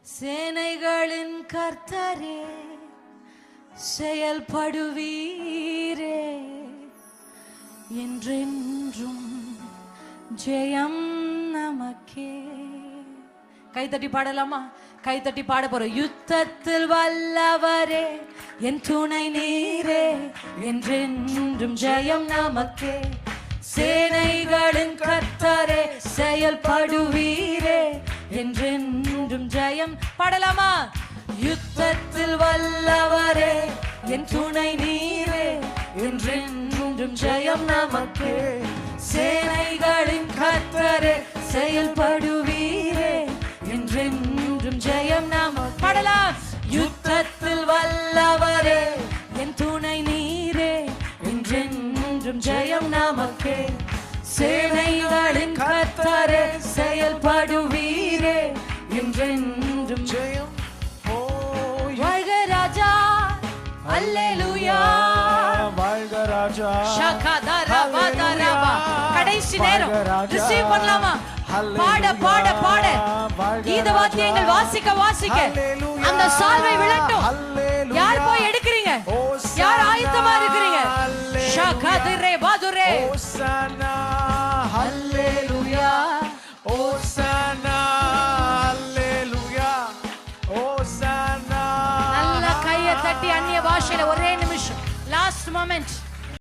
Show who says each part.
Speaker 1: சேனைகளின் கர்த்தரே செயல்படுவீரே, என்றென்றும் ஜெயம் நமக்கே. கைத்தட்டி பாடலாமா? கைத்தட்டி பாட போறோம். யுத்தத்தில் வல்லவரே என் துணை நீரே, என்றென்றும் ஜெயம் நமக்கே. சேனைகளின் கர்த்தரே செயல்படுவீரே, என்றென்றும் ஜெயம். பாடலாமா? யுத்தத்தில் வல்லவரே என் துணை நீரே, என்றென்றும் ஜெயம் நமக்கே. சேனைகளின் கர்த்தரே செயல்படுவீரே, என்றென்றும் ஜெயம் நமக்கு. பாடலாம். யுத்தத்தில் வல்லவரே என் துணை நீரே, என்றென்றும் ஜெயம் நமக்கே. சேனைகளின் கர்த்தரே செயல்படுவீரே, என்றென்றும் ஜெயம். வாழ்க ராஜா, அல்லேலூயா.
Speaker 2: வாழ்க ராஜா,
Speaker 1: ஷகதரவதரவ. கடைசி நேரம் ரிசீவ் பண்ணலாமா? பாட பாட பாட கீத வாத்தியங்கள் வாசிக்க வாசிக்க அந்த சால்வை விழட்டும். யார் போய் எடுக்கிறீங்க? யார் ஆயத்தமா இருக்கிறீங்க? ஷகதரே பாதுரே.
Speaker 2: ஓசானா,
Speaker 1: அல்லேலூயா,
Speaker 2: ஓசானா, அல்லேலூயா, ஓசானா.
Speaker 1: நல்ல கையை தட்டி அந்நிய பாஷையில ஒரே நிமிஷம். Last moment.